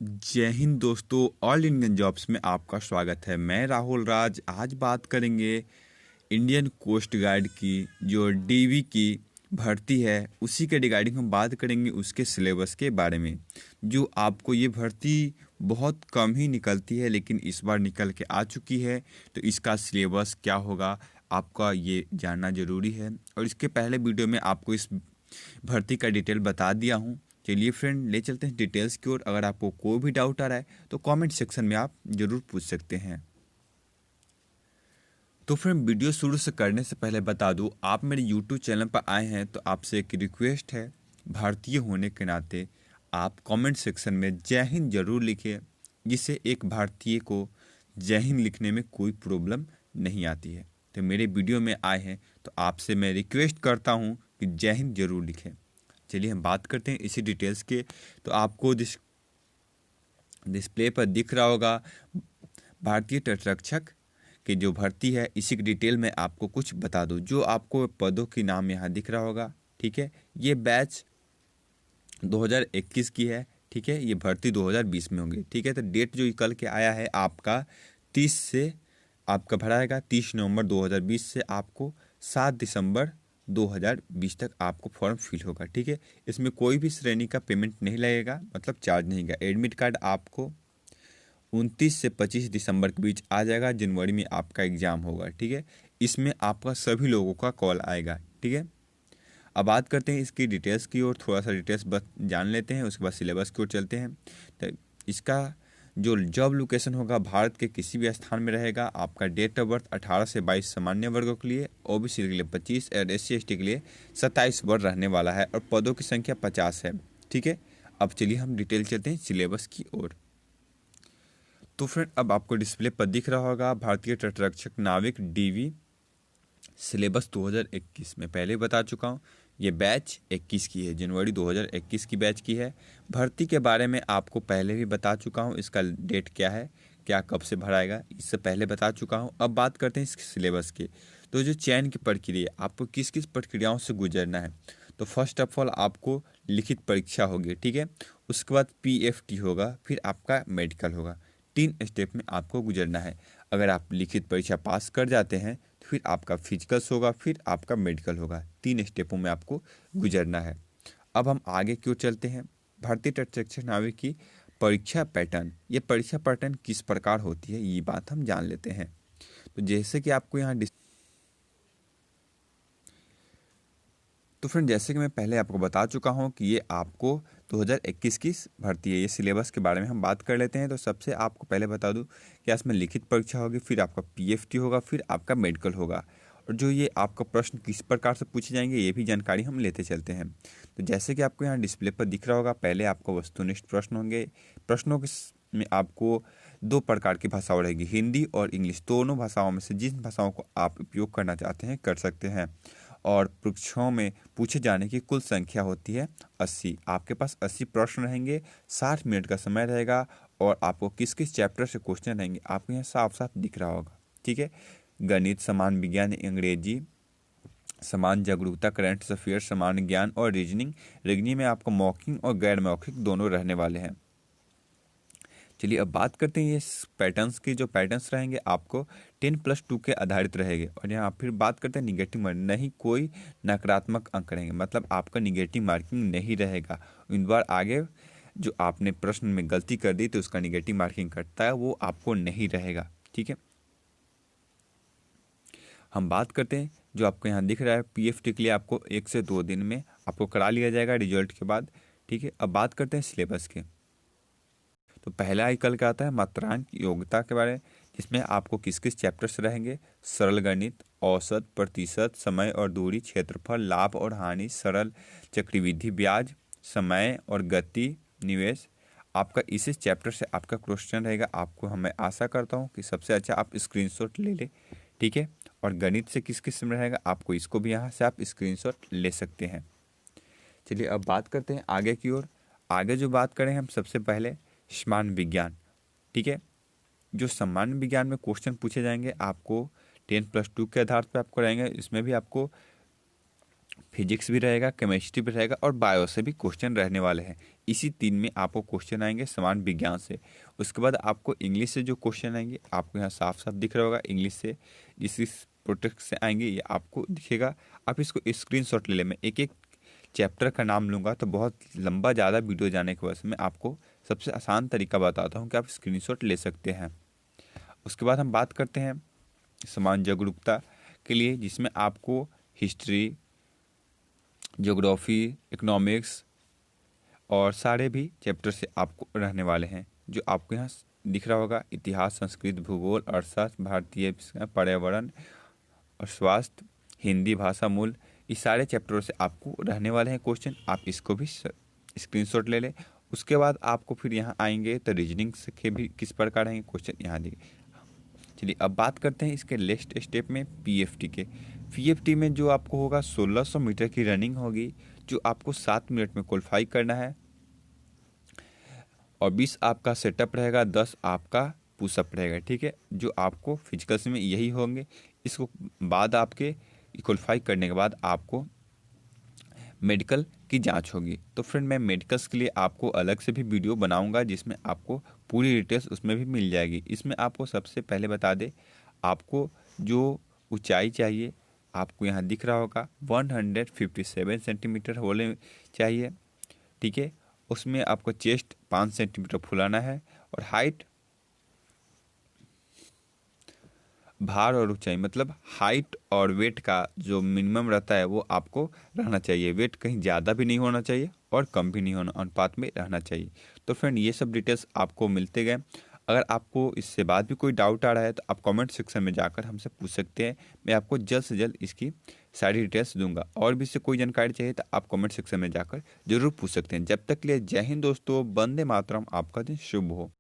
जय हिंद दोस्तों। All Indian jobs में आपका स्वागत है। मैं राहुल राज। आज बात करेंगे इंडियन कोस्ट गार्ड की जो डीवी की भर्ती है उसी के रिगार्डिंग हम बात करेंगे, उसके सिलेबस के बारे में। जो आपको ये भर्ती बहुत कम ही निकलती है लेकिन इस बार निकल के आ चुकी है, तो इसका सिलेबस क्या होगा आपका ये जानना ज़रूरी है। और इसके पहले वीडियो में आपको इस भर्ती का डिटेल बता दिया हूँ। चलिए फ्रेंड, ले चलते हैं डिटेल्स की ओर। अगर आपको कोई भी डाउट आ रहा है तो कमेंट सेक्शन में आप ज़रूर पूछ सकते हैं। तो फ्रेंड, वीडियो शुरू से करने से पहले बता दूं, आप मेरे यूट्यूब चैनल पर आए हैं तो आपसे एक रिक्वेस्ट है। भारतीय होने के नाते आप कमेंट सेक्शन में जय हिंद जरूर लिखिए, जिससे एक भारतीय को जय हिंद लिखने में कोई प्रॉब्लम नहीं आती है। तो मेरे वीडियो में आए हैं तो आपसे मैं रिक्वेस्ट करता हूं कि जय हिंद जरूर लिखें। चलिए हम बात करते हैं इसी डिटेल्स के। तो आपको डिस्प्ले पर दिख रहा होगा भारतीय तटरक्षक की जो भर्ती है, इसी की डिटेल में आपको कुछ बता दूं। जो आपको पदों की नाम यहाँ दिख रहा होगा, ठीक है, ये बैच 2021 की है, ठीक है। ये भर्ती 2020 में होंगी, ठीक है। तो डेट जो कल के आया है आपका 30 से आपका भरा रहेगा 30 नवंबर 2020 से आपको 7 दिसंबर 2020 तक आपको फॉर्म फिल होगा, ठीक है। इसमें कोई भी श्रेणी का पेमेंट नहीं लगेगा, मतलब चार्ज नहीं होगा। एडमिट कार्ड आपको 29 से 25 दिसंबर के बीच आ जाएगा। जनवरी में आपका एग्ज़ाम होगा, ठीक है। इसमें आपका सभी लोगों का कॉल आएगा, ठीक है। अब बात करते हैं इसकी डिटेल्स की ओर। थोड़ा सा डिटेल्स बस जान लेते हैं, उसके बाद सिलेबस की ओर चलते हैं। तो इसका जो जॉब लोकेशन होगा भारत के किसी भी स्थान में रहेगा। आपका डेट ऑफ बर्थ 18 से 22 सामान्य वर्गों के लिए, ओबीसी के लिए 25 और SC/ST के लिए 27 वर्ग रहने वाला है, और पदों की संख्या 50 है, ठीक है। अब चलिए हम डिटेल चलते हैं सिलेबस की ओर। तो फ्रेंड, अब आपको डिस्प्ले पर दिख रहा होगा भारतीय तटरक्षक नाविक डीवी सिलेबस 2021 में पहले बता चुका हूँ। ये बैच 21 की है, जनवरी 2021 की बैच की है। भर्ती के बारे में आपको पहले भी बता चुका हूँ, इसका डेट क्या है, क्या कब से भराएगा, इससे पहले बता चुका हूँ। अब बात करते हैं इसके सिलेबस की। तो जो चयन की प्रक्रिया, आपको किस किस प्रक्रियाओं से गुजरना है। तो फर्स्ट ऑफ ऑल आपको लिखित परीक्षा होगी, ठीक है। उसके बाद PFT होगा, फिर आपका मेडिकल होगा। 3 स्टेप में आपको गुजरना है। अगर आप लिखित परीक्षा पास कर जाते हैं तो फिर आपका फिजिकल्स होगा, फिर आपका मेडिकल होगा। 3 स्टेपों में आपको गुजरना है। अब हम आगे क्यों चलते हैं। भारतीय तटरक्षक नाविक की परीक्षा पैटर्न, ये परीक्षा पैटर्न किस प्रकार होती है ये बात हम जान लेते हैं। तो जैसे कि आपको यहाँ तो फ्रेंड, जैसे कि मैं पहले आपको बता चुका हूँ कि ये आपको 2021 की भर्ती है। ये सिलेबस के बारे में हम बात कर लेते हैं। तो सबसे आपको पहले बता दूँ कि इसमें लिखित परीक्षा होगी, फिर आपका PFT होगा, फिर आपका मेडिकल होगा। और जो ये आपका प्रश्न किस प्रकार से पूछे जाएंगे ये भी जानकारी हम लेते चलते हैं। तो जैसे कि आपको यहाँ डिस्प्ले पर दिख रहा होगा, पहले आपको वस्तुनिष्ठ प्रश्न होंगे। प्रश्नों के में आपको 2 प्रकार की भाषाओं रहेगी, हिंदी और इंग्लिश। दोनों भाषाओं में से जिन भाषाओं को आप उपयोग करना चाहते हैं कर सकते हैं। और परीक्षाओं में पूछे जाने की कुल संख्या होती है 80। आपके पास 80 प्रश्न रहेंगे, 60 मिनट का समय रहेगा, और आपको किस किस चैप्टर से क्वेश्चन रहेंगे आपको यहाँ साफ साफ दिख रहा होगा, ठीक है। गणित, समान विज्ञान, अंग्रेजी, समान जागरूकता, करंट अफेयर, समान ज्ञान और रीजनिंग। रीजनिंग में आपको मौखिक और गैर मौखिक दोनों रहने वाले हैं। चलिए अब बात करते हैं ये पैटर्न्स की। जो पैटर्न्स रहेंगे आपको 10+2 के आधारित रहेंगे। और यहाँ फिर बात करते हैं निगेटिव मार्किंग, नहीं कोई नकारात्मक अंक रहेंगे, मतलब आपका निगेटिव मार्किंग नहीं रहेगा। इन बार आगे जो आपने प्रश्न में गलती कर दी तो उसका निगेटिव मार्किंग कटता है, वो आपको नहीं रहेगा, ठीक है। हम बात करते हैं जो आपको यहाँ दिख रहा है PFT के लिए आपको 1 से 2 दिन में आपको करा लिया जाएगा रिजल्ट के बाद, ठीक है। अब बात करते हैं सिलेबस के। तो पहला आइकल क्या आता है, मात्रांक योग्यता के बारे में, जिसमें आपको किस किस चैप्टर्स रहेंगे। सरल गणित, औसत, प्रतिशत, समय और दूरी, क्षेत्रफल, लाभ और हानि, सरल चक्रवृद्धि ब्याज, समय और गति, निवेश। आपका इसी चैप्टर से आपका क्वेश्चन रहेगा। आपको मैं आशा करता हूँ कि सबसे अच्छा आप स्क्रीनशॉट ले लें, ठीक है। और गणित से किस किस में रहेगा आपको इसको भी यहाँ से आप स्क्रीनशॉट ले सकते हैं। चलिए अब बात करते हैं आगे की ओर। आगे जो बात करें हम सबसे पहले सामान्य विज्ञान, ठीक है। जो सामान्य विज्ञान में क्वेश्चन पूछे जाएंगे आपको 10+2 के आधार पर आपको रहेंगे। इसमें भी आपको फिजिक्स भी रहेगा, केमिस्ट्री भी रहेगा और बायो से भी क्वेश्चन रहने वाले हैं। इसी 3 में आपको क्वेश्चन आएंगे सामान्य विज्ञान से। उसके बाद आपको इंग्लिश से जो क्वेश्चन आएंगे आपको यहाँ साफ साफ दिख रहा होगा इंग्लिश से, जिस प्रोटेक्ट से आएंगे ये आपको दिखेगा। आप इसको स्क्रीनशॉट ले लें। मैं एक एक चैप्टर का नाम लूँगा तो बहुत लंबा ज़्यादा वीडियो जाने की वजह से मैं आपको सबसे आसान तरीका बताता हूँ कि आप स्क्रीनशॉट ले सकते हैं। उसके बाद हम बात करते हैं समान जागरूकता के लिए, जिसमें आपको हिस्ट्री, ज्योग्राफी, इकोनॉमिक्स और सारे भी चैप्टर से आपको रहने वाले हैं, जो आपको यहाँ दिख रहा होगा। इतिहास, संस्कृत, भूगोल, अर्थशास्त्र, भारतीय पर्यावरण और स्वास्थ्य, हिंदी भाषा मूल, इस सारे चैप्टरों से आपको रहने वाले हैं क्वेश्चन। आप इसको भी स्क्रीनशॉट ले लें। उसके बाद आपको फिर यहाँ आएंगे तो रीजनिंग के भी किस प्रकार रहेंगे क्वेश्चन यहाँ दिखे। चलिए अब बात करते हैं इसके नेक्स्ट स्टेप में पीएफटी के। पीएफटी में जो आपको होगा 1600 मीटर की रनिंग होगी, जो आपको 7 मिनट में क्वालिफाई करना है और 20 आपका सेटअप रहेगा, 10 आपका पुशअप रहेगा। ठीक है, जो आपको फिजिकल्स में यही होंगे। इसको बाद आपके क्वालिफाई करने के बाद आपको मेडिकल की जांच होगी। तो फ्रेंड मैं मेडिकल्स के लिए आपको अलग से भी वीडियो बनाऊंगा, जिसमें आपको पूरी डिटेल्स उसमें भी मिल जाएगी। इसमें आपको सबसे पहले बता दें, आपको जो ऊंचाई चाहिए आपको यहाँ दिख रहा होगा 157 सेंटीमीटर होने चाहिए। ठीक है, उसमें आपको चेस्ट 5 सेंटीमीटर फुलाना है और हाइट, भार और ऊंचाई मतलब हाइट और वेट का जो मिनिमम रहता है वो आपको रहना चाहिए। वेट कहीं ज़्यादा भी नहीं होना चाहिए और कम भी नहीं होना, अनुपात में रहना चाहिए। तो फ्रेंड ये सब डिटेल्स आपको मिलते गए। अगर आपको इससे बाद भी कोई डाउट आ रहा है तो आप कमेंट सेक्शन में जाकर हमसे पूछ सकते हैं। मैं आपको जल्द से जल्द इसकी सारी डिटेल्स दूंगा। और भी इससे कोई जानकारी चाहिए तो आप कमेंट सेक्शन में जाकर जरूर पूछ सकते हैं। जब तक के लिए जय हिंद दोस्तों, वंदे मातरम, आपका दिन शुभ हो।